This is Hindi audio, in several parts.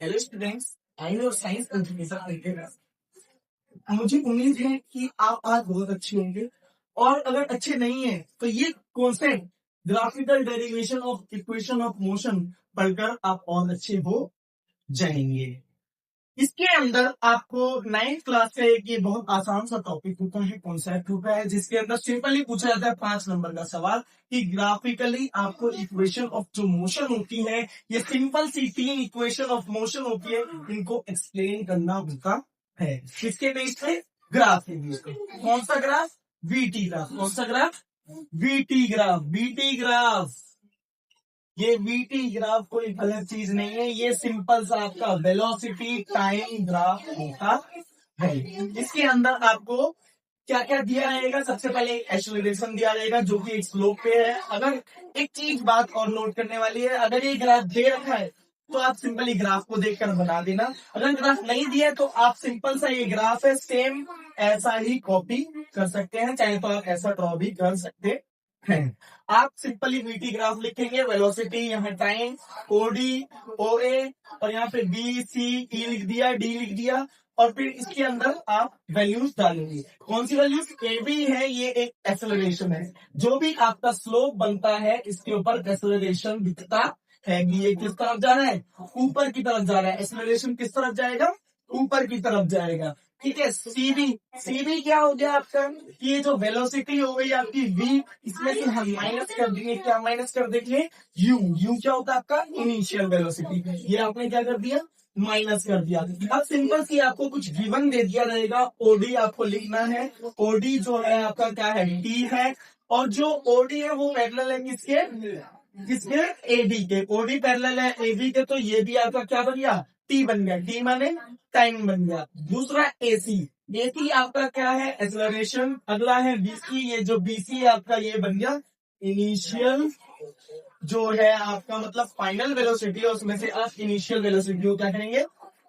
Hello students, I know science education. मुझे उम्मीद है कि आप आज बहुत अच्छे होंगे, और अगर अच्छे नहीं है तो ये concept graphical derivation of equation of motion पढ़कर आप और अच्छे हो जाएंगे। इसके अंदर आपको 9th क्लास का एक ये बहुत आसान सा टॉपिक होता है, कॉन्सेप्ट होता है, जिसके अंदर सिंपली पूछा जाता है 5 नंबर का सवाल कि ग्राफिकली आपको इक्वेशन ऑफ जो मोशन होती है, ये सिंपल सी 3 इक्वेशन ऑफ मोशन होती है, इनको एक्सप्लेन करना होता है। किसके बेस पे? ग्राफ के बेस पे। कौन सा ग्राफ? VT graph. कौन सा graph? VT graph. BT graph. ये वीटी ग्राफ कोई गलत चीज नहीं है, ये सिंपल सा आपका वेलोसिटी टाइम ग्राफ होता है। इसके अंदर आपको क्या क्या दिया रहेगा? सबसे पहले एक्सेलरेशन दिया रहेगा जो कि एक स्लोप पे है। अगर एक चीज बात और नोट करने वाली है, अगर ये ग्राफ दे रखा है तो आप सिंपली ग्राफ को देखकर बना देना। अगर ग्राफ नहीं दिया है तो आप सिंपल सा ये ग्राफ है सेम ऐसा ही कॉपी कर सकते हैं, चाहे तो आप ऐसा ड्रॉ भी कर सकते हैं। आप सिंपली वीटी ग्राफ लिखेंगे, वेलोसिटी, यहाँ टाइम, ओडी, ओए, और यहाँ पे बी सी ई लिख दिया, डी लिख दिया, और फिर इसके अंदर आप वैल्यूज डालेंगे। कौन सी वैल्यूज? ए बी है, ये एक एक्सेलरेशन है। जो भी आपका स्लोप बनता है इसके ऊपर एक्सेलरेशन दिखता है। ये किस तरफ जा रहा है? ऊपर की तरफ जा रहा है। एक्सेलरेशन किस तरफ जाएगा? ऊपर की तरफ जाएगा। ठीक है। सीबी, सीबी क्या हो गया आपका? ये जो वेलोसिटी हो गई आपकी वी, इसमें से हम माइनस कर देंगे। क्या माइनस कर देंगे? यू। यू क्या होता है आपका? Initial velocity. ये आपने क्या कर दिया? माइनस कर दिया। अब सिंपल सी आपको कुछ गिवन दे दिया रहेगा, ओडी आपको लिखना है। ओडी जो है आपका क्या है? टी है, और जो ओडी है वो पैरेलल है किसके? किसके? एडी के। ओडी पैरेलल है एबी के, तो ये भी आपका क्या बन गया? टी बन गया। टी माने टाइम बन गया। दूसरा एसी, एसी आपका क्या है? एक्सेलरेशन। अगला है बीसी, ये जो बीसी है आपका ये बन गया इनिशियल, जो है आपका मतलब फाइनल वेलोसिटी है, उसमें से आप इनिशियल वेलोसिटी को क्या करेंगे?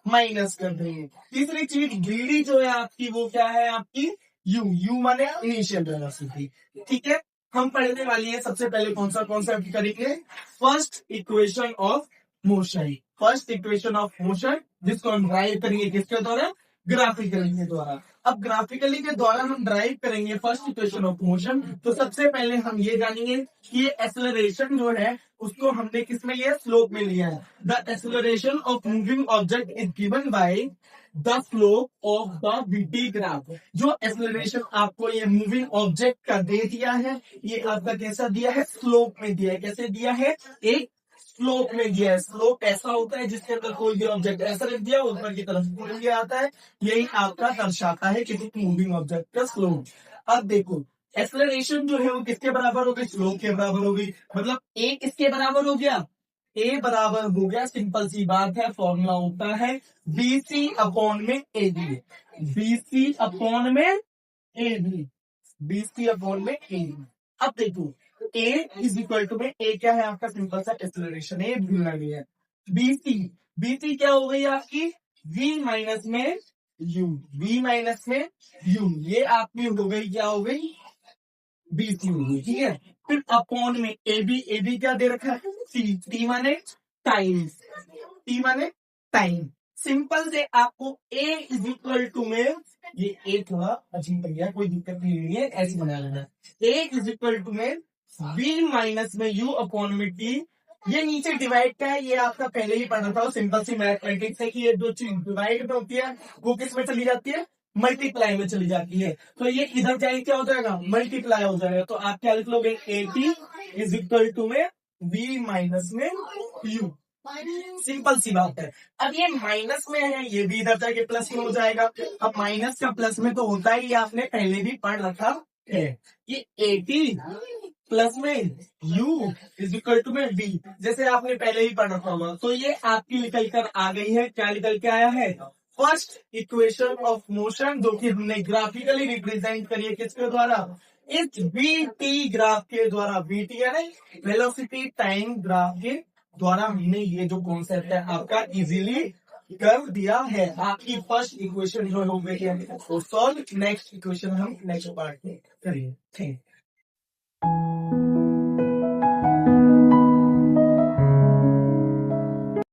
माइनस कर देंगे। तीसरी चीज डीडी जो है आपकी, वो क्या है आपकी? यू। यू माने इनिशियल वेलोसिटी। ठीक है। हम पढ़ने वाली है सबसे पहले कौन सा कॉन्सेप्ट करेंगे? First equation of motion. First equation of motion, जिसको हम ड्राइव करेंगे किसके द्वारा? ग्राफिकली के द्वारा। अब ग्राफिकली के द्वारा हम ड्राइव करेंगे फर्स्ट इक्वेशन ऑफ मोशन, तो सबसे पहले हम ये जानेंगे कि ये एक्सेलरेशन जो है उसको हमने किस में लिया? स्लोप में लिया है। The acceleration of moving object is given by the slope of the VT graph. जो एक्सेलरेशन आपको ये मूविंग ऑब्जेक्ट का दे दिया है, ये आपका कैसा दिया है? स्लोप में दिया है। कैसे दिया है? एक स्लोप में दिया है। स्लोप ऐसा होता है जिसके अंदर कोई भी ऑब्जेक्ट ऐसा लिख दिया, ऊपर की तरफ मुड़ के आता है, यही आपका दर्शाता है किसी मूविंग ऑब्जेक्ट का स्लोप। अब देखो, एक्सेलरेशन जो है वो किसके बराबर हो गई? स्लोप के बराबर हो गई। मतलब ए किसके बराबर हो गया? ए बराबर हो गया, सिंपल सी बात है, फॉर्मूला होता है बीसी अपॉन में ए बी। बीसी अपॉन में ए बी। बीसी अपॉन में ए बी। अब देखो, ए इज इक्वल टू में ए क्या है आपका? सिंपल सा एक्सेलरेशन है, भूलना नहीं है। बीसी, बीसी क्या हो गई आपकी? वी माइनस में यू। वी माइनस में यू, ये आपकी हो गई, क्या हो गई? बीसी हो गई। ठीक है। फिर अपॉन में एबी, एबी क्या दे रखा है? टी। टी माने टाइम। टी माने टाइम। सिंपल से आपको ए इज इक्वल टू में, ये ए थोड़ा अजीब बन गया, कोई दिक्कत नहीं है, ऐसे बना लेना। ए इज इक्वल टू में वी माइनस में यू अपॉन में टी। ये नीचे डिवाइड का है, ये आपका पहले ही पढ़ा था, सिंपल सी मैथमेटिक्स है कि ये दो चीज डिवाइड में होती है, वो किस में चली जाती है? मल्टीप्लाई में चली जाती है। तो ये इधर जाए क्या हो जाएगा? मल्टीप्लाई हो जाएगा। तो आप क्या लिख लोगे? A T is equal to में वी माइनस में यू। सिंपल सी बात है। अब ये माइनस में है, ये भी इधर जाके प्लस में हो जाएगा। अब माइनस का प्लस में तो होता ही, आपने पहले भी पढ़ रखा है। ये 80 प्लस में u इज इक्वल टू में v, जैसे आपने पहले ही पढ़ रखा होगा। तो ये आपकी निकल कर आ गई है। क्या निकल के आया है? फर्स्ट इक्वेशन ऑफ मोशन, जो कि हमने ग्राफिकली रिप्रेजेंट करी है किसके द्वारा? इस वीटी ग्राफ के द्वारा। वीटी यानी वेलोसिटी टाइम ग्राफ के द्वारा हमने ये जो कॉन्सेप्ट है आपका इजीली कर दिया है। आपकी फर्स्ट इक्वेशन जो हो गई है, तो सॉल्व। नेक्स्ट इक्वेशन हम नेक्स्ट पार्ट में करेंगे।